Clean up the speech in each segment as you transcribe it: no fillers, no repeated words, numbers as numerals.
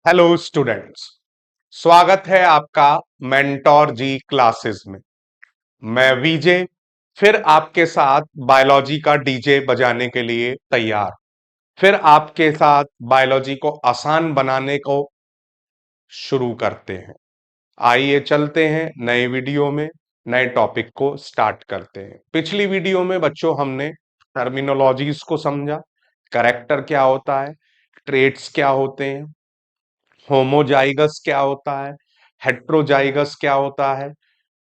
Hello students. स्वागत है आपका मेंटोर जी क्लासेस में। मैं विजय फिर आपके साथ बायोलॉजी का डीजे बजाने के लिए तैयार। फिर आपके साथ बायोलॉजी को आसान बनाने को शुरू करते हैं। आइए चलते हैं नए वीडियो में, नए टॉपिक को स्टार्ट करते हैं। पिछली वीडियो में बच्चों हमने टर्मिनोलॉजीज को समझा। करेक्टर क्या होता है, ट्रेट्स क्या होते हैं, होमोजाइगस क्या होता है, हेट्रोजाइगस क्या होता है,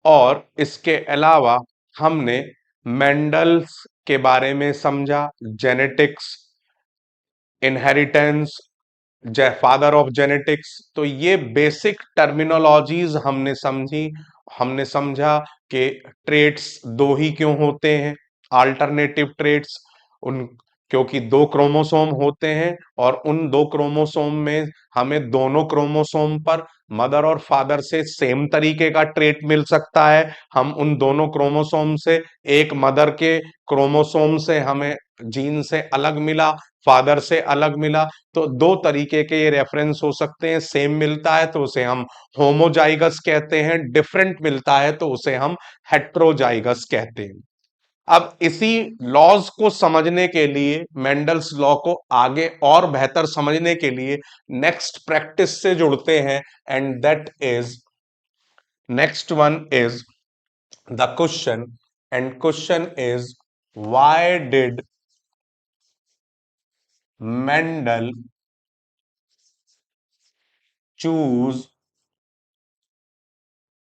और इसके अलावा हमने मेंडल्स के बारे में समझा। Genetics, inheritance, father of genetics. तो ये बेसिक टर्मिनोलॉजीज हमने समझी। हमने समझा कि ट्रेट्स दो ही क्यों होते हैं, अल्टरनेटिव ट्रेट्स। उन क्योंकि दो क्रोमोसोम होते हैं और उन दो क्रोमोसोम में हमें दोनों क्रोमोसोम पर मदर और फादर से सेम तरीके का ट्रेट मिल सकता है। हम उन दोनों क्रोमोसोम से एक मदर के क्रोमोसोम से हमें जीन से अलग मिला, फादर से अलग मिला, तो दो तरीके के ये रेफरेंस हो सकते हैं। सेम मिलता है तो उसे हम होमोजाइगस कहते हैं, डिफरेंट मिलता है तो उसे हम हेट्रोजाइगस कहते हैं। अब इसी लॉज को समझने के लिए, मेंडल्स लॉ को आगे और बेहतर समझने के लिए नेक्स्ट प्रैक्टिस से जुड़ते हैं। And that is, next one is the question. And question is, why did Mendel choose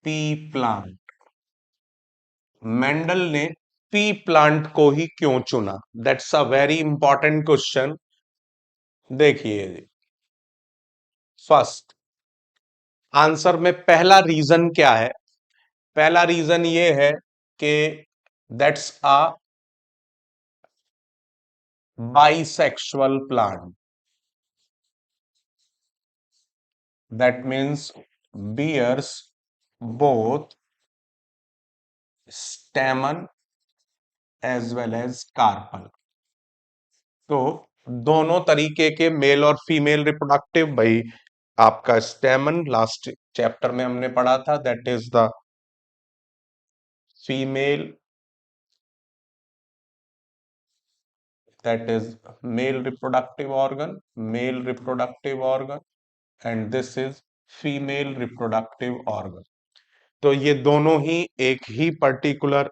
P plant? Mendel ने पी प्लांट को ही क्यों चुना? That's a very important question. देखिए, फर्स्ट आंसर में पहला रीजन क्या है? पहला रीजन ये है कि that's a bisexual plant. That means bears both stamen as well as carpel. तो दोनों तरीके के मेल और फीमेल रिप्रोडक्टिव, भाई आपका स्टेमन लास्ट चैप्टर में हमने पढ़ा था, that is the female, that is male reproductive organ, male reproductive organ, and this is female reproductive organ। तो ये दोनों ही एक ही पर्टिकुलर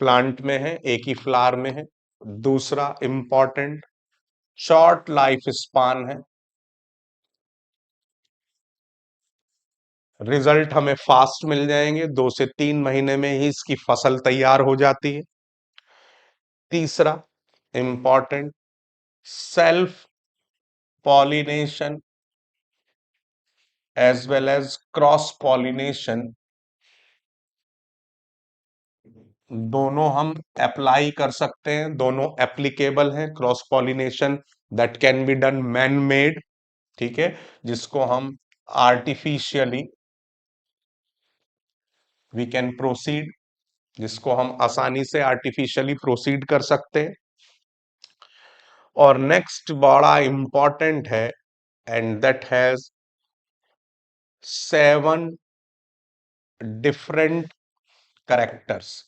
प्लांट में है, एक ही फ्लावर में है। दूसरा इंपॉर्टेंट, शॉर्ट लाइफ स्पान है। रिजल्ट हमें फास्ट मिल जाएंगे, 2 से 3 महीने में ही इसकी फसल तैयार हो जाती है। तीसरा important, self pollination as well as cross pollination, दोनों हम अप्लाई कर सकते हैं, दोनों एप्लीकेबल हैं। Cross pollination that can be done man made, ठीक है, जिसको हम आर्टिफिशियली वी कैन प्रोसीड, जिसको हम आसानी से आर्टिफिशियली प्रोसीड कर सकते हैं। और नेक्स्ट बड़ा इंपॉर्टेंट है, and that has 7 different characters.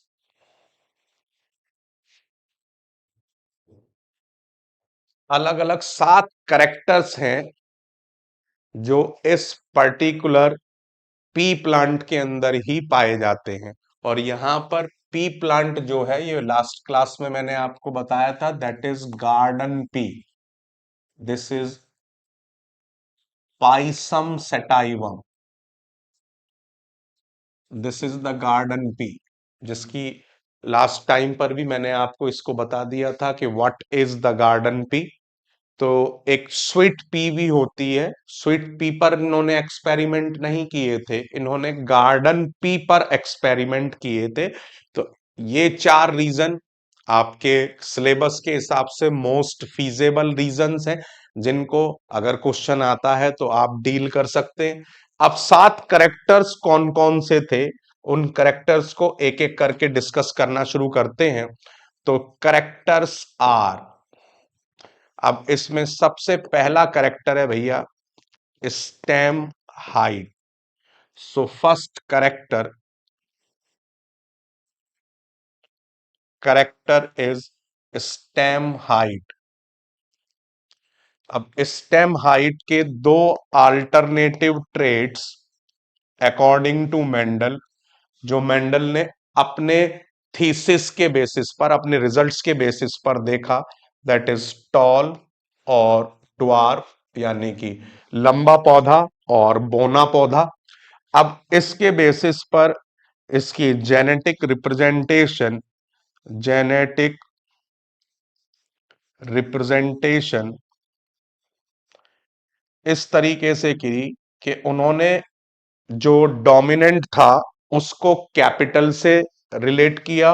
अलग अलग 7 करेक्टर्स हैं जो इस पर्टिकुलर पी प्लांट के अंदर ही पाए जाते हैं। और यहां पर पी प्लांट जो है, ये लास्ट क्लास में मैंने आपको बताया था, that is garden pea. This is Pisum sativum, this is the garden pea, जिसकी लास्ट टाइम पर भी मैंने आपको इसको बता दिया था कि what is the garden pea. तो एक स्वीट पी भी होती है। स्वीट पी पर इन्होंने एक्सपेरिमेंट नहीं किए थे, इन्होंने गार्डन पी पर एक्सपेरिमेंट किए थे। तो ये 4 रीजन आपके सिलेबस के हिसाब से मोस्ट फीजेबल रीजंस हैं, जिनको अगर क्वेश्चन आता है तो आप डील कर सकते हैं। अब 7 करेक्टर्स कौन कौन से थे, उन करेक्टर्स को एक एक करके डिस्कस करना शुरू करते हैं। तो करेक्टर्स आर, अब इसमें सबसे पहला करेक्टर है भैया stem height. So first character is stem height. अब स्टेम हाइट के दो alternative traits according to Mendel, जो मेंडल ने अपने थीसिस के बेसिस पर, अपने रिजल्ट्स के बेसिस पर देखा, दैट इज टॉल और ड्वार्फ, यानी कि लंबा पौधा और बोना पौधा. अब इसके बेसिस पर इसकी जेनेटिक रिप्रेजेंटेशन इस तरीके से की कि उन्होंने जो डोमिनेंट था उसको कैपिटल से रिलेट किया,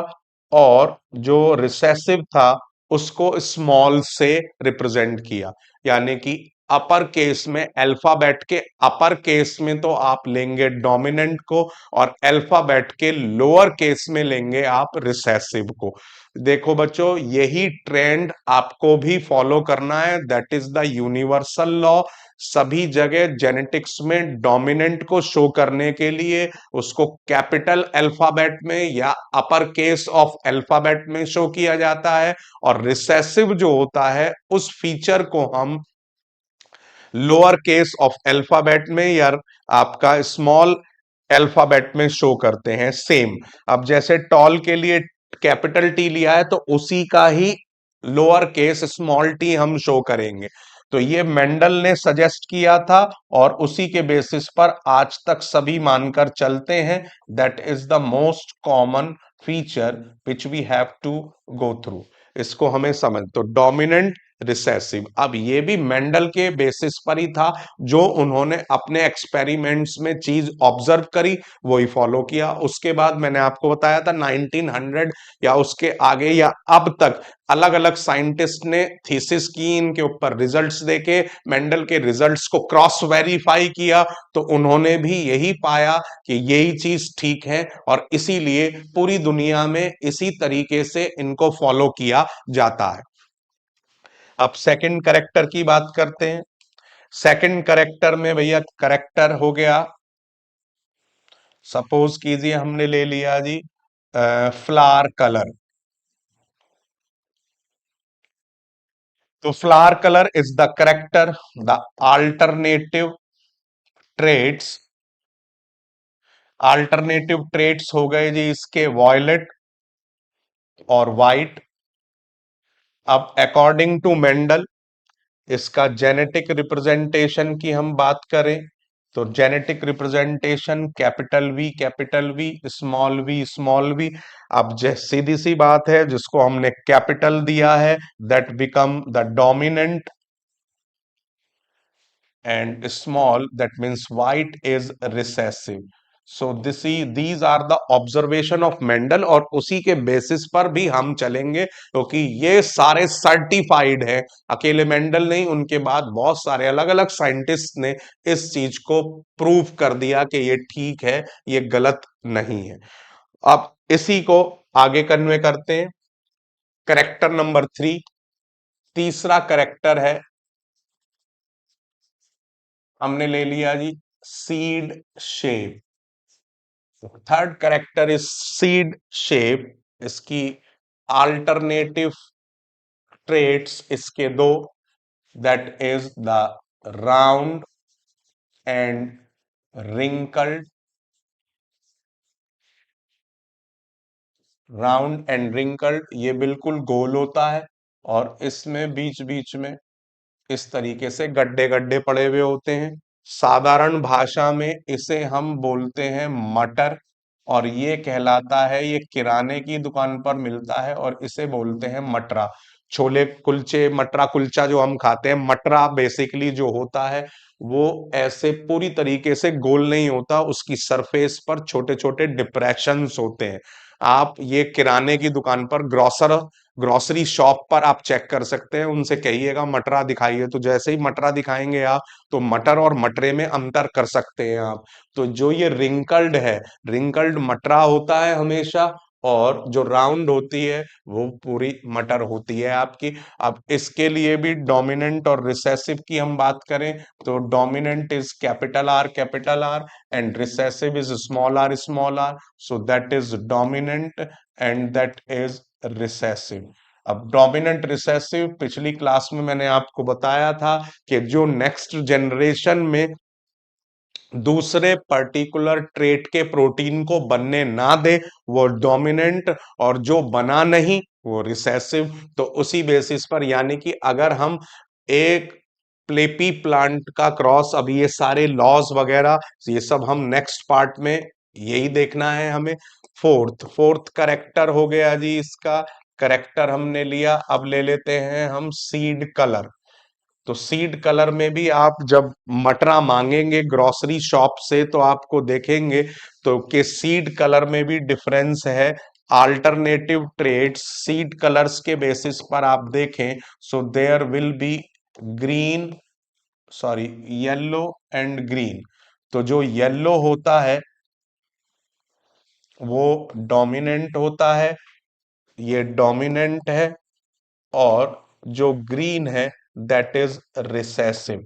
और जो रिसेसिव था उसको स्मॉल से रिप्रेजेंट किया. यानी कि अपर केस में, अल्फाबेट के अपर केस में तो आप लेंगे डोमिनेंट को, और अल्फाबेट के लोअर केस में लेंगे आप रिसेसिव को. देखो बच्चों, यही ट्रेंड आपको भी फॉलो करना है. That is the universal law. सभी जगह जेनेटिक्स में डोमिनेंट को शो करने के लिए उसको कैपिटल अल्फाबेट में या अपर केस ऑफ अल्फाबेट में शो किया जाता है, और रिसेसिव जो होता है उस फीचर को हम लोअर केस ऑफ अल्फाबेट में या आपका स्मॉल अल्फाबेट में शो करते हैं. सेम, अब जैसे टॉल के लिए कैपिटल टी लिया है तो उसी का ही लोअर केस स्मॉल टी हम शो करेंगे. तो ये मेंडल ने सजेस्ट किया था, और उसी के बेसिस पर आज तक सभी मानकर चलते हैं. That is the most common feature which we have to go through. इसको हमें समझ, तो डोमिनेंट, रिसेसिव. अब ये भी मेंडल के बेसिस पर ही था, जो उन्होंने अपने एक्सपेरिमेंट्स में चीज ऑब्जर्व करी वही फॉलो किया. उसके बाद मैंने आपको बताया था 1900 या उसके आगे या अब तक अलग अलग साइंटिस्ट ने थीसिस की, इनके ऊपर रिजल्ट्स देखे, मेंडल के रिजल्ट्स को क्रॉस वेरीफाई किया, तो उन्होंने भी यही पाया कि यही चीज ठीक है, और इसीलिए पूरी दुनिया में इसी तरीके से इनको फॉलो किया जाता है. अब सेकंड करेक्टर की बात करते हैं. सेकंड करेक्टर में भैया करेक्टर हो गया, सपोज कीजिए हमने ले लिया जी फ्लावर कलर. तो flower colour is the character. The alternative traits, alternative traits हो गए जी इसके वॉयलेट और वाइट. अब अकॉर्डिंग टू मेंडल, इसका जेनेटिक रिप्रेजेंटेशन की हम बात करें तो genetic representation capital V small V small V. अब सीधी सी बात है, जिसको हमने कैपिटल दिया है that become the dominant, and small, that means white is recessive. So these are the observation of Mendel, और उसी के बेसिस पर भी हम चलेंगे, क्योंकि ये सारे सर्टिफाइड हैं. अकेले मेंडल नहीं, उनके बाद बहुत सारे अलग अलग साइंटिस्ट ने इस चीज को प्रूव कर दिया कि ये ठीक है, ये गलत नहीं है. अब इसी को आगे कन्वे करते हैं. करेक्टर नंबर 3, तीसरा करेक्टर है, हमने ले लिया जी seed shape. Third character is seed shape. इसकी अल्टरनेटिव ट्रेट्स इसके दो, that is the round and wrinkled. Round and wrinkled, ये बिल्कुल गोल होता है, और इसमें बीच बीच में इस तरीके से गड्ढे गड्ढे पड़े हुए होते हैं. साधारण भाषा में इसे हम बोलते हैं मटर, और ये कहलाता है, ये किराने की दुकान पर मिलता है, और इसे बोलते हैं मटरा. छोले कुलचे, मटरा कुलचा जो हम खाते हैं, मटरा बेसिकली जो होता है वो ऐसे पूरी तरीके से गोल नहीं होता, उसकी सरफेस पर छोटे छोटे डिप्रेशंस होते हैं. आप ये किराने की दुकान पर, ग्रोसरी शॉप पर आप चेक कर सकते हैं, उनसे कहिएगा मटरा दिखाइए, तो जैसे ही मटरा दिखाएंगे आप, तो मटर और मटरे में अंतर कर सकते हैं आप. तो जो ये रिंकल्ड है, रिंकल्ड मटरा होता है हमेशा, और जो राउंड होती है वो पूरी मटर होती है आपकी। अब इसके लिए भी डोमिनेंट और रिसेसिव की हम बात करें तो dominant is capital R and recessive is small R, so that is dominant and that is recessive. अब डोमिनेंट रिसेसिव पिछली क्लास में मैंने आपको बताया था कि जो नेक्स्ट जनरेशन में दूसरे पर्टिकुलर ट्रेट के प्रोटीन को बनने ना दे वो डोमिनेंट, और जो बना नहीं वो रिसेसिव। तो उसी बेसिस पर यानी कि अगर हम एक प्लेपी प्लांट का क्रॉस, अभी ये सारे लॉज वगैरह ये सब हम नेक्स्ट पार्ट में यही देखना है हमें। फोर्थ करेक्टर हो गया जी, इसका करेक्टर हमने लिया। अब ले लेते हैं हम सीड कलर। तो सीड कलर में भी आप जब मटरा मांगेंगे ग्रोसरी शॉप से तो आपको देखेंगे तो कि सीड कलर में भी डिफरेंस है। अल्टरनेटिव ट्रेड्स सीड कलर्स के बेसिस पर आप देखें, so there will be green, sorry, yellow and green. तो जो येलो होता है वो डोमिनेंट होता है, ये डोमिनेंट है, और जो ग्रीन है दैट इज रिसेसिव।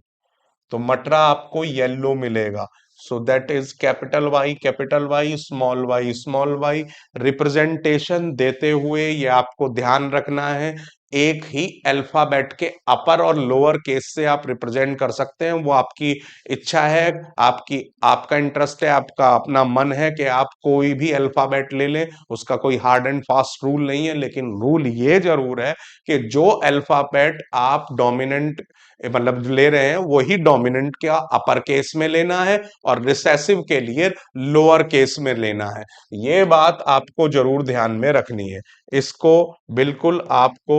तो मटरा आपको येलो मिलेगा। So that is capital Y small Y. Representation देते हुए ये आपको ध्यान रखना है, एक ही अल्फाबेट के अपर और लोअर केस से आप रिप्रेजेंट कर सकते हैं, वो आपकी इच्छा है, आपकी आपका इंटरेस्ट है, आपका अपना मन है कि आप कोई भी अल्फाबेट ले लें, उसका कोई हार्ड एंड फास्ट रूल नहीं है। लेकिन रूल ये जरूर है कि जो अल्फाबेट आप डोमिनेंट मतलब ले रहे हैं वही डोमिनेंट क्या अपर केस में लेना है और रिसेसिव के लिए लोअर केस में लेना है। ये बात आपको जरूर ध्यान में रखनी है, इसको बिल्कुल आपको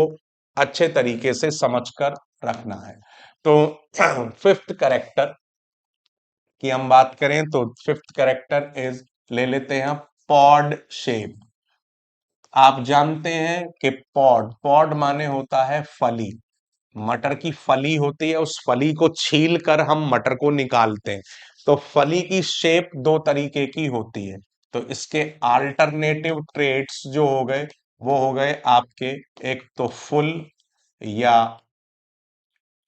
अच्छे तरीके से समझकर रखना है। तो फिफ्थ करेक्टर की हम बात करें तो फिफ्थ करेक्टर इज, ले लेते हैं पॉड शेप। आप जानते हैं कि पॉड पॉड माने होता है फली। मटर की फली होती है, उस फली को छील कर हम मटर को निकालते हैं। तो फली की शेप दो तरीके की होती है। तो इसके अल्टरनेटिव ट्रेड्स जो हो गए वो हो गए आपके, एक तो फुल या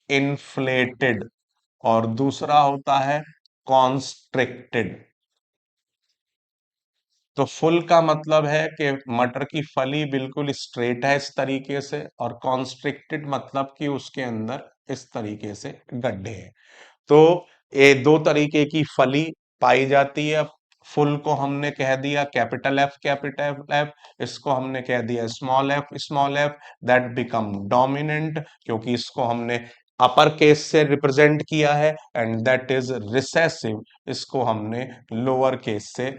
इन्फ्लेटेड, और दूसरा होता है कॉन्स्ट्रिक्टेड। तो फुल का मतलब है कि मटर की फली बिल्कुल स्ट्रेट है इस तरीके से, और कॉन्स्ट्रिक्टेड मतलब कि उसके अंदर इस तरीके से गड्ढे हैं। तो ये दो तरीके की फली पाई जाती है। फुल को हमने कह दिया कैपिटल एफ, इसको हमने कह दिया small F, that become dominant क्योंकि इसको हमने अपर केस से रिप्रेजेंट किया है, एंड दैट इज रिसेसिव, इसको हमने लोअर केस से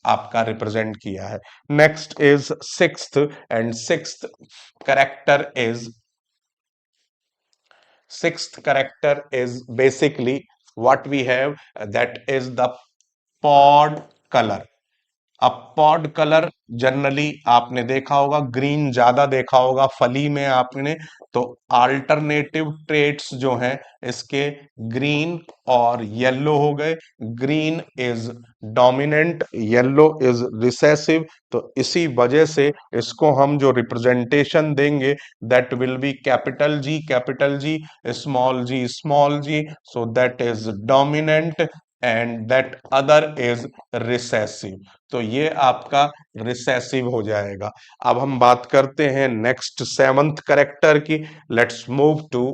आपका रिप्रेजेंट किया है। Next is sixth, and character is sixth character is basically what we have, that is the pod color। अब पॉड कलर जनरली आपने देखा होगा, ग्रीन ज्यादा देखा होगा फली में आपने। तो अल्टरनेटिव ट्रेट्स जो हैं इसके ग्रीन और येलो हो गए। Green is dominant, yellow is recessive. तो इसी वजह से इसको हम जो रिप्रेजेंटेशन देंगे that will be capital G small G, so that is dominant and that other is recessive. तो ये आपका रिसेसिव हो जाएगा। अब हम बात करते हैं नेक्स्ट सेवंथ करेक्टर की। Let's move to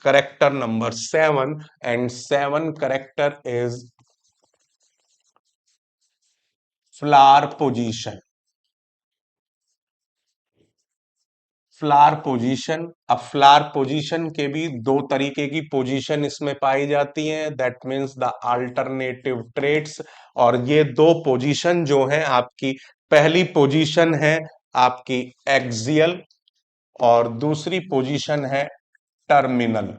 character number 7, and 7 character is flower position. Flower position, अब फ्लावर पोजीशन के भी दो तरीके की पोजीशन इसमें पाई जाती हैं, that means the alternative traits. और ये दो पोजीशन जो है आपकी, पहली पोजीशन है आपकी एक्सियल और दूसरी पोजीशन है टर्मिनल।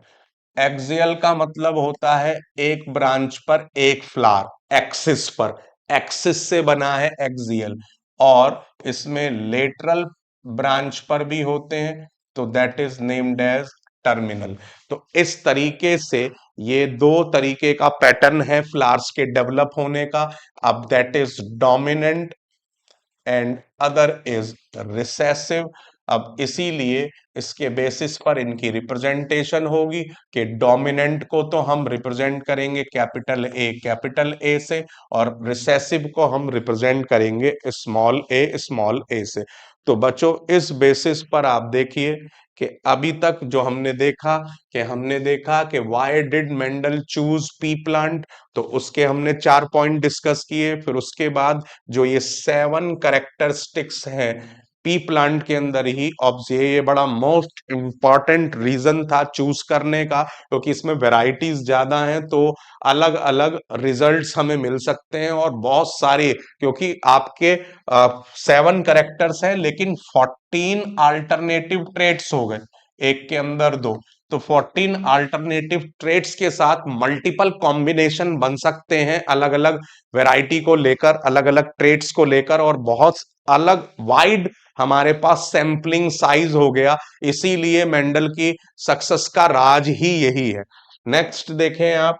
एक्सियल का मतलब होता है एक ब्रांच पर एक फ्लावर, एक्सिस पर, एक्सिस से बना है एक्सियल। और इसमें लेटरल ब्रांच पर भी होते हैं, तो that is named as terminal. तो इस तरीके से ये दो तरीके का पैटर्न है फ्लावर्स के डेवलप होने का। अब that is dominant and other is recessive. अब इसीलिए इसके बेसिस पर इनकी रिप्रेजेंटेशन होगी कि डोमिनेंट को तो हम रिप्रेजेंट करेंगे कैपिटल ए से, और रिसेसिव को हम रिप्रेजेंट करेंगे स्मॉल ए से। तो बच्चों इस बेसिस पर आप देखिए कि अभी तक जो हमने देखा कि why did Mendel choose P plant, तो उसके हमने 4 पॉइंट डिस्कस किए। फिर उसके बाद जो ये 7 कैरेक्टरिस्टिक्स हैं पी प्लांट के अंदर ही, ये बड़ा मोस्ट इंपॉर्टेंट रीजन था चूज करने का, क्योंकि इसमें वैरायटीज ज्यादा हैं तो अलग अलग रिजल्ट्स हमें मिल सकते हैं और बहुत सारे, क्योंकि आपके 7 कैरेक्टर्स हैं लेकिन 14 अल्टरनेटिव ट्रेट्स हो गए, एक के अंदर दो, तो 14 अल्टरनेटिव ट्रेट्स के साथ मल्टीपल कॉम्बिनेशन बन सकते हैं अलग अलग वैरायटी को लेकर, अलग अलग ट्रेट्स को लेकर, और बहुत अलग वाइड हमारे पास सैंपलिंग साइज हो गया। इसीलिए मेंडल की सक्सेस का राज ही यही है। नेक्स्ट देखें आप,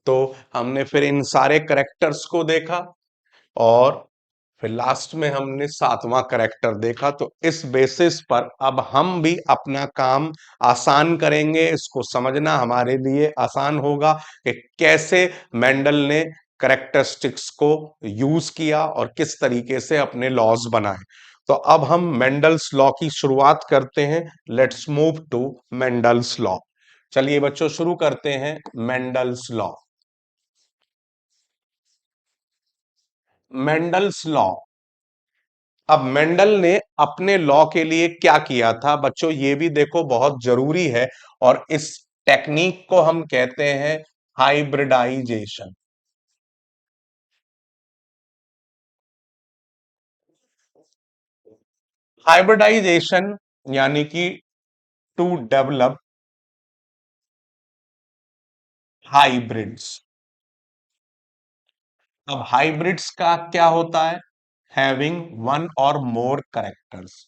तो हमने फिर इन सारे करेक्टर्स को देखा और फिर लास्ट में हमने 7वां करेक्टर देखा। तो इस बेसिस पर अब हम भी अपना काम आसान करेंगे, इसको समझना हमारे लिए आसान होगा कि कैसे मेंडल ने करेक्टरिस्टिक्स को यूज किया और किस तरीके से अपने लॉज बनाए। तो अब हम मेंडल्स लॉ की शुरुआत करते हैं। Let's move to Mendel's law. चलिए बच्चों शुरू करते हैं मेंडल्स लॉ। मेंडल्स लॉ, अब मेंडल ने अपने लॉ के लिए क्या किया था बच्चों, ये भी देखो बहुत जरूरी है, और इस टेक्निक को हम कहते हैं हाइब्रिडाइजेशन। हाइब्रिडाइजेशन यानी कि टू डेवलप हाइब्रिड्स। अब हाइब्रिड्स का क्या होता है, हैविंग वन और मोर करेक्टर्स।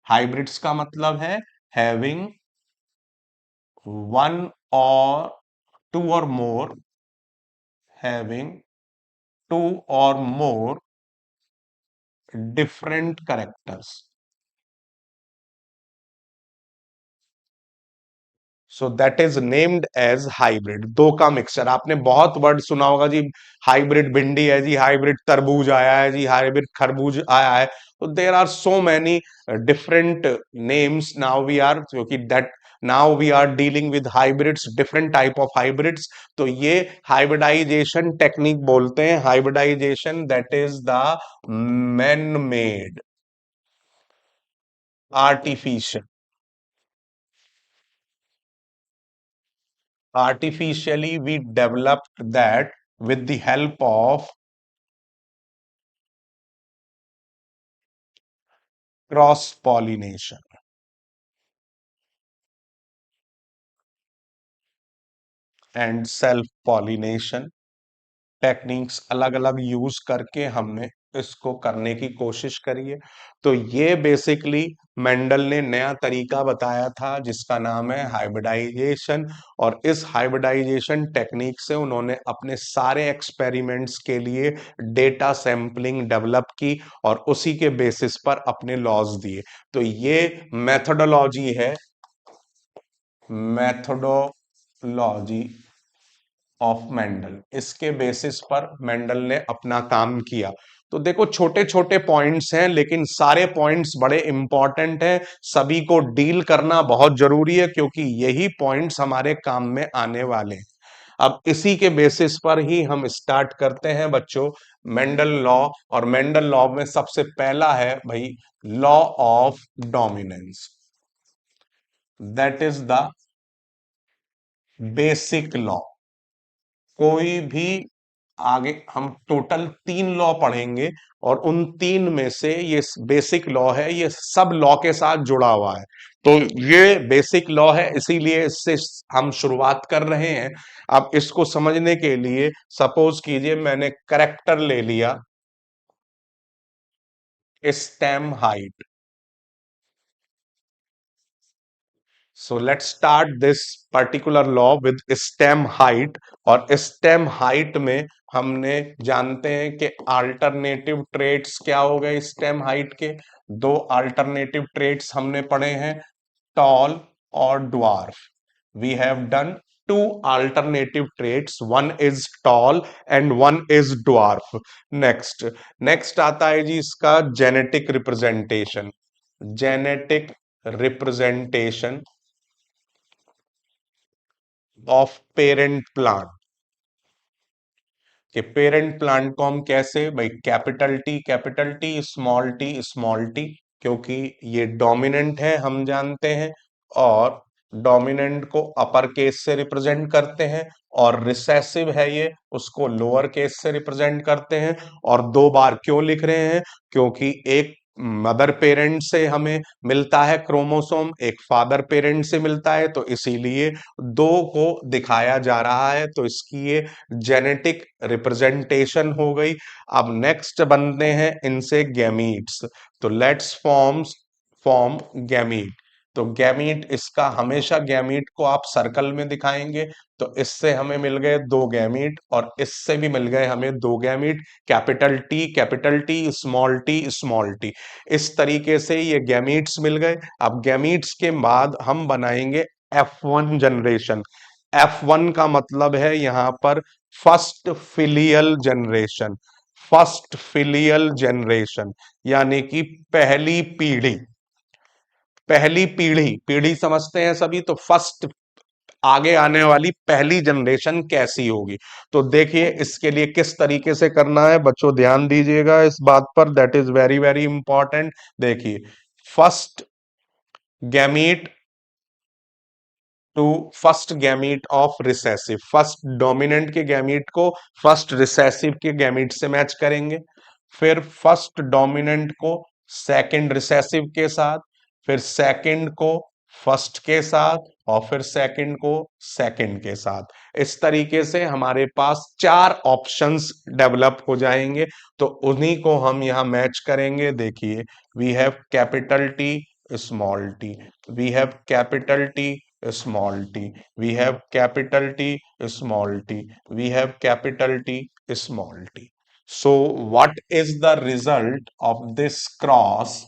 हाइब्रिड्स का मतलब है हैविंग वन और टू और मोर, हैविंग टू और more different characters. So that is named as hybrid. दो का मिक्सचर, आपने बहुत वर्ड सुना होगा जी, हाइब्रिड भिंडी है जी, हाइब्रिड तरबूज आया है जी, हाइब्रिड खरबूज आया है। तो there are so many different names now we are, क्योंकि that now we are dealing with hybrids, different type of hybrids. तो ये हाइब्रिडाइजेशन टेक्निक बोलते हैं। Hybridization that is the man made, artificial, artificially we developed that with the help of cross pollination and self pollination techniques अलग अलग use करके हमने इसको करने की कोशिश करी है। तो ये बेसिकली मेंडल ने नया तरीका बताया था जिसका नाम है हाइब्रिडाइजेशन, और इस हाइब्रिडाइजेशन टेक्निक से उन्होंने अपने सारे एक्सपेरिमेंट्स के लिए डेटा सैंपलिंग डेवलप की और उसी के बेसिस पर अपने लॉज दिए। तो ये मेथोडोलॉजी है, मेथोडोलॉजी ऑफ मेंडल, इसके बेसिस पर मेंडल ने अपना काम किया। तो देखो छोटे छोटे पॉइंट्स हैं लेकिन सारे पॉइंट्स बड़े इंपॉर्टेंट हैं, सभी को डील करना बहुत जरूरी है क्योंकि यही पॉइंट्स हमारे काम में आने वाले हैं। अब इसी के बेसिस पर ही हम स्टार्ट करते हैं बच्चों मेंडल लॉ। और मेंडल लॉ में सबसे पहला है भाई law of dominance, that is the basic law. कोई भी आगे हम टोटल 3 लॉ पढ़ेंगे और उन 3 में से ये बेसिक लॉ है, ये सब लॉ के साथ जुड़ा हुआ है। तो ये बेसिक लॉ है इसीलिए इससे हम शुरुआत कर रहे हैं। अब इसको समझने के लिए सपोज कीजिए मैंने करेक्टर ले लिया stem height, so let's start this particular law with stem height. और स्टेम हाइट में हमने जानते हैं कि अल्टरनेटिव ट्रेड्स क्या हो गए स्टेम हाइट के। दो अल्टरनेटिव ट्रेड्स हमने पढ़े हैं, टॉल और dwarf. We have done two alternative traits, one is tall and one is dwarf. Next next आता है जी इसका genetic representation. Genetic representation of parent plant. कि पेरेंट प्लांट को हम कैसे, भाई कैपिटल टी स्मॉल टी, क्योंकि ये डोमिनेंट है हम जानते हैं, और डोमिनेंट को अपर केस से रिप्रेजेंट करते हैं, और रिसेसिव है ये उसको लोअर केस से रिप्रेजेंट करते हैं। और दो बार क्यों लिख रहे हैं, क्योंकि एक मदर पेरेंट से हमें मिलता है क्रोमोसोम, एक फादर पेरेंट से मिलता है, तो इसीलिए दो को दिखाया जा रहा है, तो इसकी ये जेनेटिक रिप्रेजेंटेशन हो गई। अब नेक्स्ट बनते हैं इनसे गैमीट्स। तो लेट्स फॉर्म गैमीट। तो गैमीट इसका हमेशा गैमीट को आप सर्कल में दिखाएंगे, तो इससे हमें मिल गए दो गैमीट, और इससे भी मिल गए हमें दो gamete, capital T small T. इस तरीके से ये गैमीट्स मिल गए। अब गैमीट्स के बाद हम बनाएंगे F1 जनरेशन। F1 का मतलब है यहां पर first filial generation. First filial generation यानी कि पहली पीढ़ी। पहली पीढ़ी, पीढ़ी समझते हैं सभी, तो फर्स्ट आगे आने वाली पहली जनरेशन कैसी होगी। तो देखिए इसके लिए किस तरीके से करना है बच्चों, ध्यान दीजिएगा इस बात पर, that is very very important. देखिए, first gamete to first gamete of recessive, first dominant के गैमीट को फर्स्ट रिसेसिव के गैमीट से मैच करेंगे, फिर फर्स्ट डोमिनेंट को सेकंड रिसेसिव के साथ, फिर सेकंड को फर्स्ट के साथ, और फिर सेकंड को सेकंड के साथ। इस तरीके से हमारे पास चार ऑप्शंस डेवलप हो जाएंगे, तो उन्हीं को हम यहां मैच करेंगे। देखिए, we have capital T small T, we have capital T small t, we have capital T small t, we have capital T small t. So what is the result of this cross?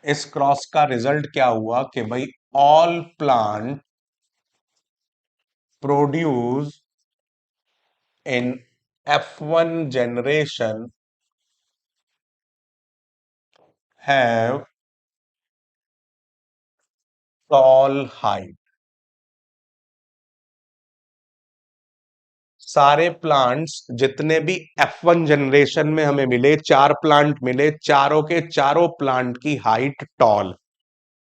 इस cross का result क्या हुआ कि भाई all plant produce in F1 generation have tall height। सारे plants जितने भी F1 generation में हमें मिले, चार प्लांट मिले, चारों के चारों प्लांट की हाइट टॉल।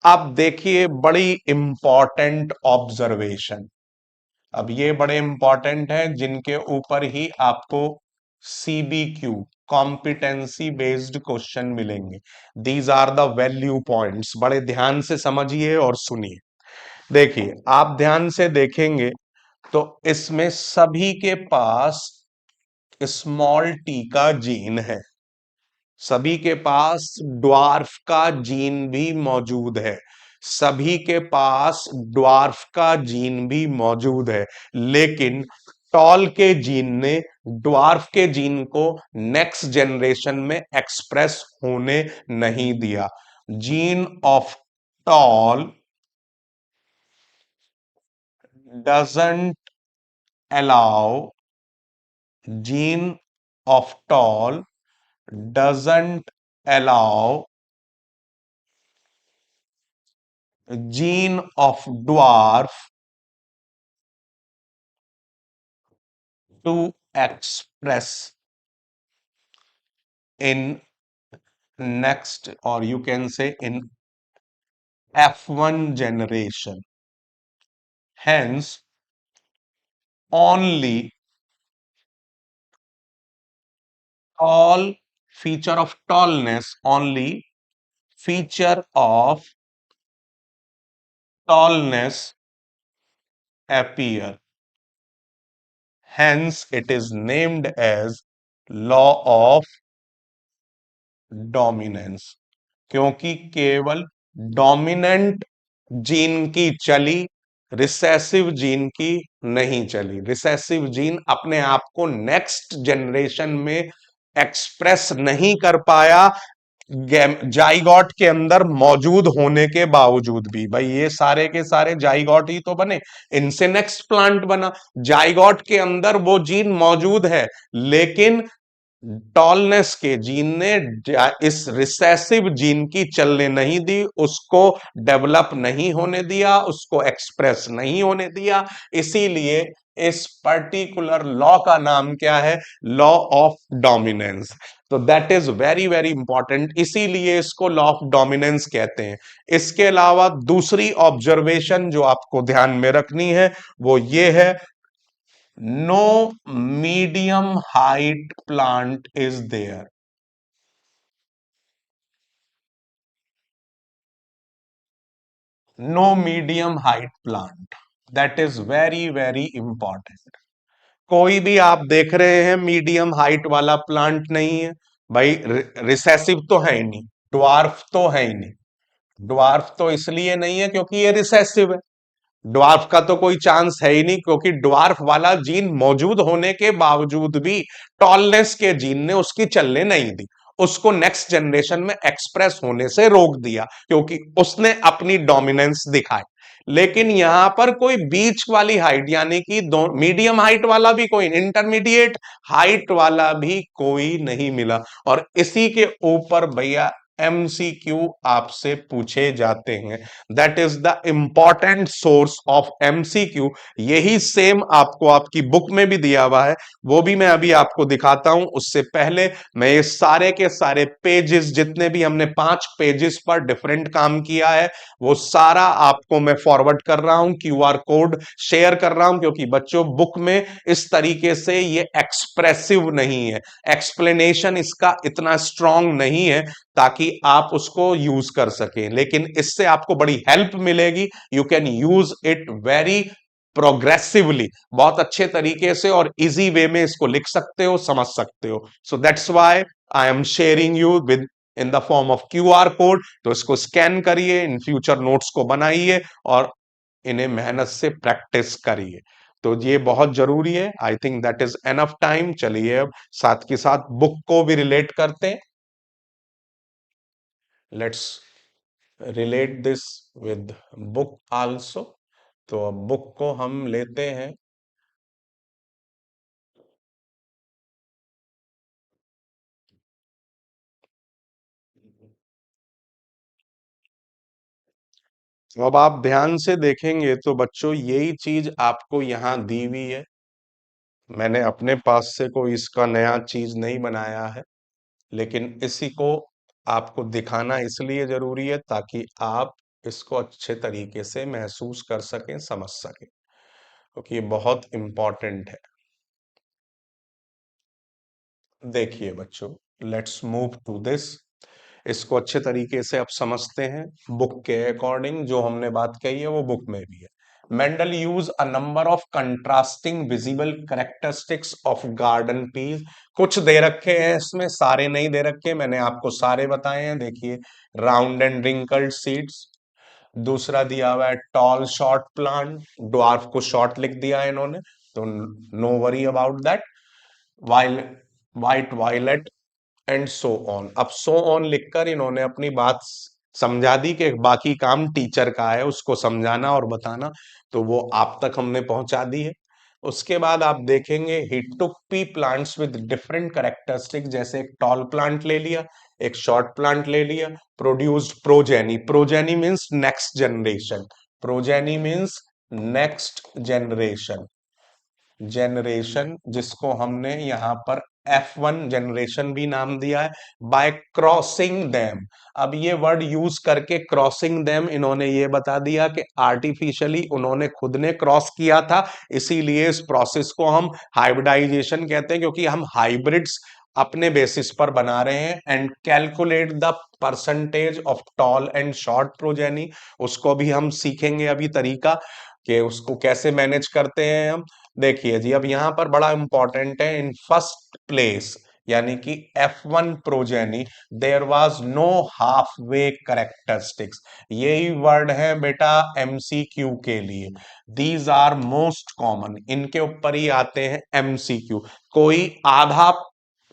अब देखिए बड़ी इंपॉर्टेंट ऑब्जर्वेशन, अब ये बड़े इंपॉर्टेंट है जिनके ऊपर ही आपको CBQ कॉम्पिटेंसी बेस्ड क्वेश्चन मिलेंगे। These are the value points, बड़े ध्यान से समझिए और सुनिए। देखिए आप ध्यान से देखेंगे तो इसमें सभी के पास स्मॉल टी का जीन है, सभी के पास ड्वार्फ का जीन भी मौजूद है, सभी के पास ड्वार्फ का जीन भी मौजूद है, लेकिन टॉल के जीन ने ड्वार्फ के जीन को नेक्स्ट जनरेशन में एक्सप्रेस होने नहीं दिया। Gene of tall doesn't allow, gene of tall doesn't allow gene of dwarf to express in next, or you can say in F1 generation. Hence, only tall feature of tallness, only feature of tallness appear. Hence, it is named as law of dominance, क्योंकि केवल dominant gene की चली, recessive gene की नहीं चली। Recessive gene अपने आप को नेक्स्ट जनरेशन में एक्सप्रेस नहीं कर पाया, जाइगॉट के अंदर मौजूद होने के बावजूद भी। भाई ये सारे के सारे जाइगॉट ही तो बने, इनसे नेक्स्ट प्लांट बना। जाइगॉट के अंदर वो जीन मौजूद है, लेकिन टॉलनेस के जीन ने इस रिसेसिव जीन की चलने नहीं दी, उसको डेवलप नहीं होने दिया, उसको एक्सप्रेस नहीं होने दिया। इसीलिए इस पर्टिकुलर लॉ का नाम क्या है? Law of dominance. तो that is very very important, इसीलिए इसको लॉ ऑफ डोमिनेंस कहते हैं। इसके अलावा दूसरी ऑब्जर्वेशन जो आपको ध्यान में रखनी है वो ये है, no medium height plant is there. No medium height plant, that is very very important. कोई भी आप देख रहे हैं मीडियम हाइट वाला प्लांट नहीं है। भाई रिसेसिव तो है ही नहीं, ड्वार्फ तो है ही नहीं। ड्वार्फ तो इसलिए नहीं है क्योंकि ये रिसेसिव है। ड्वार्फ का तो कोई चांस है ही नहीं, क्योंकि ड्वार्फ वाला जीन मौजूद होने के बावजूद भी टॉलनेस के जीन ने उसकी चलने नहीं दी, उसको नेक्स्ट जनरेशन में एक्सप्रेस होने से रोक दिया, क्योंकि उसने अपनी डोमिनेंस दिखाई। लेकिन यहां पर कोई बीच वाली हाइट, यानी कि दो मीडियम हाइट वाला भी कोई, इंटरमीडिएट हाइट वाला भी कोई नहीं मिला। और इसी के ऊपर भैया एमसीक्यू आपसे पूछे जाते हैं। That is the important source of MCQ. यही सेम आपको आपकी बुक में भी दिया हुआ है, वो भी मैं अभी आपको दिखाता हूं। उससे पहले मैं ये सारे के सारे पेजेस, जितने भी हमने 5 पेजेस पर डिफरेंट काम किया है, वो सारा आपको मैं फॉरवर्ड कर रहा हूं, क्यूआर कोड शेयर कर रहा हूं, क्योंकि बच्चों बुक में इस तरीके से ये एक्सप्रेसिव नहीं है, एक्सप्लेनेशन इसका इतना स्ट्रांग नहीं है ताकि आप उसको यूज कर सकें। लेकिन इससे आपको बड़ी हेल्प मिलेगी, you can use it very progressively, बहुत अच्छे तरीके से और इजी वे में इसको लिख सकते हो, समझ सकते हो। So that's why I am sharing you with in the form of QR code. तो इसको स्कैन करिए, इन फ्यूचर नोट्स को बनाइए और इन्हें मेहनत से प्रैक्टिस करिए। तो ये बहुत जरूरी है। I think that is enough time. चलिए अब साथ के साथ बुक को भी रिलेट करते हैं। Let's relate this with book also. तो अब बुक को हम लेते हैं। तो अब आप ध्यान से देखेंगे तो बच्चों यही चीज आपको यहां दी हुई है। मैंने अपने पास से कोई इसका नया चीज नहीं बनाया है, लेकिन इसी को आपको दिखाना इसलिए जरूरी है ताकि आप इसको अच्छे तरीके से महसूस कर सकें, समझ सकें, क्योंकि ये बहुत इंपॉर्टेंट है। देखिए बच्चों, लेट्स मूव टू दिस। इसको अच्छे तरीके से अब समझते हैं। बुक के अकॉर्डिंग जो हमने बात कही है वो बुक में भी है। Mendel use a number of contrasting visible characteristics of garden peas. कुछ दे रखे हैं इसमें, सारे नहीं दे रखे, मैंने आपको सारे बताए हैं। देखिए, राउंड एंड रिंकल्ड सीड्स। दूसरा दिया हुआ है टॉल शॉर्ट प्लांट, ड्वार्फ को शॉर्ट लिख दिया है इन्होंने, तो no worry about that. While white violet and so on. अब सो ऑन लिखकर इन्होंने अपनी बात समझा दी कि बाकी काम टीचर का है उसको समझाना और बताना, तो वो आप तक हमने पहुंचा दी है। उसके बाद आप देखेंगे he took pea plants with different characteristic, जैसे एक टॉल प्लांट ले लिया, एक शॉर्ट प्लांट ले लिया, produced progeny. Progeny means next generation, progeny means next generation, generation जिसको हमने यहां पर F1 जनरेशन भी नाम दिया है। बाय क्रॉसिंग देम, अब ये वर्ड यूज करके क्रॉसिंग देम इन्होंने ये बता दिया कि आर्टिफिशियली उन्होंने खुद ने क्रॉस किया था, इसीलिए इस प्रोसेस को हम हाइब्रिडाइजेशन कहते हैं, क्योंकि हम हाइब्रिड्स अपने बेसिस पर बना रहे हैं। And calculate the percentage of tall and short progeny, उसको भी हम सीखेंगे अभी तरीका कि उसको कैसे मैनेज करते हैं हम। देखिए जी, अब यहां पर बड़ा इंपॉर्टेंट है, इन फर्स्ट प्लेस यानी कि F1 progeny there was no half way characteristics. यही वर्ड है बेटा एमसीक्यू के लिए। दीज आर मोस्ट कॉमन, इनके ऊपर ही आते हैं एमसीक्यू। कोई आधा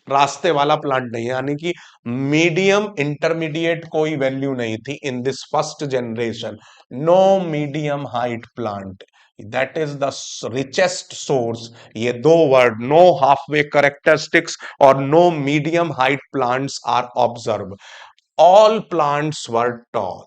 रास्ते वाला प्लांट नहीं, यानी कि मीडियम इंटरमीडिएट कोई वैल्यू नहीं थी in this first generation. No medium height plant, that is the richest source. ये दो वर्ड, नो हाफवे करेक्टरिस्टिक्स और no medium height plants are observe. All plants were tall.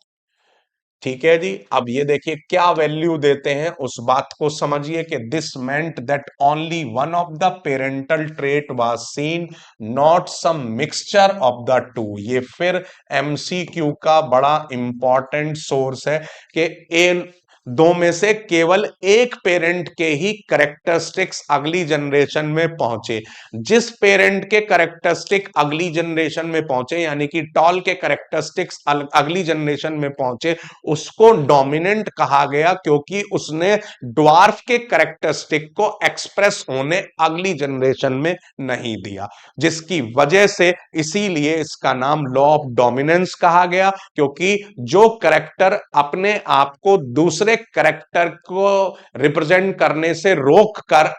ठीक है जी। अब ये देखिए क्या वैल्यू देते हैं, उस बात को समझिए कि this meant that only one of the parental trait was seen, not some mixture of the two. ये फिर एमसीक्यू का बड़ा इंपॉर्टेंट सोर्स है कि इन दो में से केवल एक पेरेंट के ही करेक्टरिस्टिक्स अगली जनरेशन में पहुंचे। जिस पेरेंट के करेक्टरिस्टिक अगली जनरेशन में पहुंचे, यानी कि टॉल के करेक्टरिस्टिक्स अगली जनरेशन में पहुंचे, उसको डोमिनेंट कहा गया, क्योंकि उसने ड्वार्फ के करेक्टरिस्टिक को एक्सप्रेस होने अगली जनरेशन में नहीं दिया, जिसकी वजह से इसीलिए इसका नाम लॉ ऑफ डोमिनेंस कहा गया। क्योंकि जो करेक्टर अपने आप को दूसरे करेक्टर को रिप्रेजेंट करने से रोक कर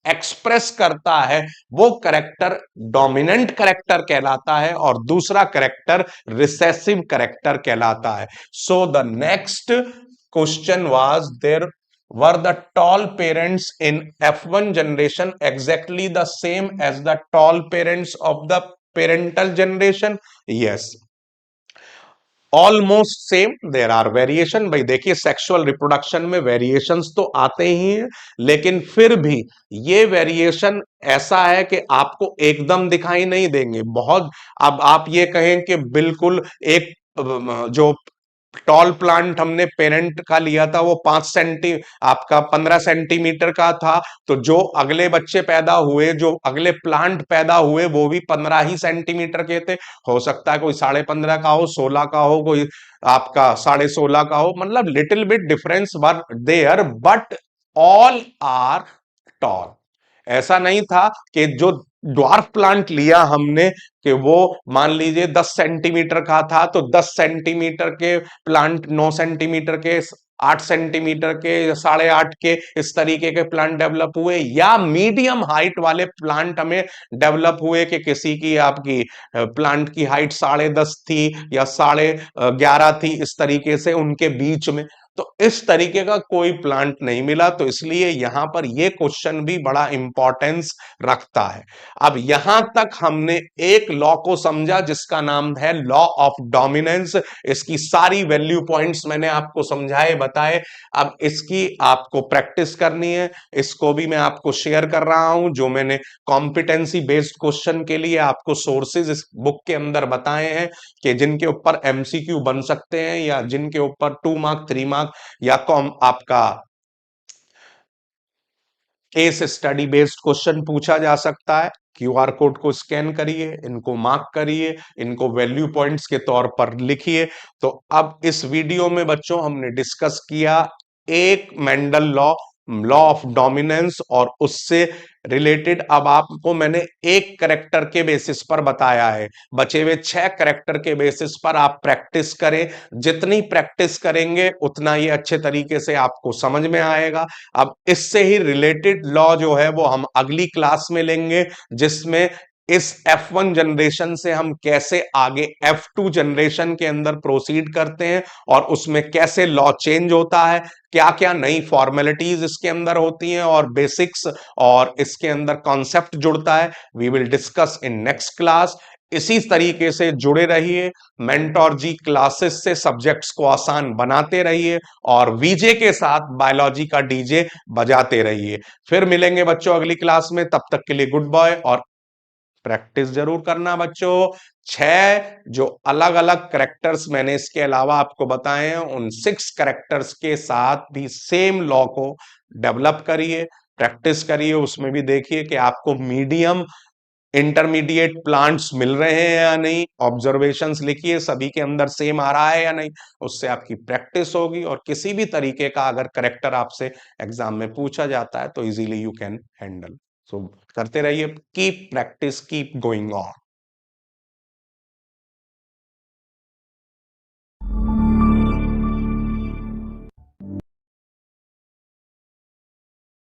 एक्सप्रेस करता है, वो करेक्टर डोमिनेंट करेक्टर कहलाता है और दूसरा करेक्टर रिसेसिव करेक्टर कहलाता है। So the next question was, there were the tall parents in F1 generation exactly the same as the tall parents of the parental generation? Yes, almost same, there are variation. भाई देखिए sexual reproduction में variations तो आते ही हैं, लेकिन फिर भी ये वेरिएशन ऐसा है कि आपको एकदम दिखाई नहीं देंगे बहुत। अब आप ये कहें कि बिल्कुल एक जो टॉल प्लांट हमने पेरेंट का लिया था वो 5 सेंटी आपका 15 सेंटीमीटर का था, तो जो अगले बच्चे पैदा हुए, जो अगले प्लांट पैदा हुए, वो भी 15 ही सेंटीमीटर के थे। हो सकता है कोई 15.5 का हो, 16 का हो, कोई आपका 16.5 का हो, मतलब little bit difference were there, but all are tall. ऐसा नहीं था कि जो ड्वार्फ प्लांट लिया हमने कि वो मान लीजिए 10 सेंटीमीटर का था, तो 10 सेंटीमीटर के प्लांट 9 सेंटीमीटर के, 8 सेंटीमीटर के, 8.5 के, इस तरीके के प्लांट डेवलप हुए, या मीडियम हाइट वाले प्लांट हमें डेवलप हुए कि किसी की आपकी प्लांट की हाइट 10.5 थी या 11.5 थी, इस तरीके से उनके बीच में। तो इस तरीके का कोई प्लांट नहीं मिला, तो इसलिए यहां पर यह क्वेश्चन भी बड़ा इंपॉर्टेंस रखता है। अब यहां तक हमने एक लॉ को समझा जिसका नाम है लॉ ऑफ डोमिनेंस। इसकी सारी वैल्यू पॉइंट्स मैंने आपको समझाए बताए। अब इसकी आपको प्रैक्टिस करनी है, इसको भी मैं आपको शेयर कर रहा हूं, जो मैंने कॉम्पिटेंसी बेस्ड क्वेश्चन के लिए आपको सोर्सेज इस बुक के अंदर बताए हैं कि जिनके ऊपर एमसीक्यू बन सकते हैं, या जिनके ऊपर 2 मार्क 3 मार्क या कॉम आपका केस स्टडी बेस्ड क्वेश्चन पूछा जा सकता है। क्यूआर कोड को स्कैन करिए, इनको मार्क करिए, इनको वैल्यू पॉइंट्स के तौर पर लिखिए। तो अब इस वीडियो में बच्चों हमने डिस्कस किया एक Mendel law, law of dominance, और उससे रिलेटेड अब आपको मैंने एक करेक्टर के बेसिस पर बताया है। बचे हुए 6 करेक्टर के बेसिस पर आप प्रैक्टिस करें। जितनी प्रैक्टिस करेंगे उतना ही अच्छे तरीके से आपको समझ में आएगा। अब इससे ही रिलेटेड लॉ जो है वो हम अगली क्लास में लेंगे, जिसमें इस F1 जनरेशन से हम कैसे आगे F2 जनरेशन के अंदर प्रोसीड करते हैं, और उसमें कैसे लॉ चेंज होता है, क्या क्या नई फॉर्मेलिटीज इसके अंदर होती हैं, और बेसिक्स और इसके अंदर कॉन्सेप्ट जुड़ता है। We will discuss in next class. इसी तरीके से जुड़े रहिए, मेंटोर जी क्लासेस से सब्जेक्ट्स को आसान बनाते रहिए, और वीजे के साथ बायोलॉजी का डीजे बजाते रहिए। फिर मिलेंगे बच्चों अगली क्लास में, तब तक के लिए गुड बाय, और प्रैक्टिस जरूर करना बच्चों। 6 जो अलग अलग करेक्टर्स मैंने इसके अलावा आपको बताए हैं, उन 6 करेक्टर्स के साथ भी सेम लॉ को डेवलप करिए, प्रैक्टिस करिए। उसमें भी देखिए कि आपको मीडियम इंटरमीडिएट प्लांट्स मिल रहे हैं या नहीं, ऑब्जर्वेशंस लिखिए सभी के अंदर सेम आ रहा है या नहीं, उससे आपकी प्रैक्टिस होगी। और किसी भी तरीके का अगर करेक्टर आपसे एग्जाम में पूछा जाता है तो इजीली यू कैन हैंडल। सो करते रहिए, keep practice, keep going on.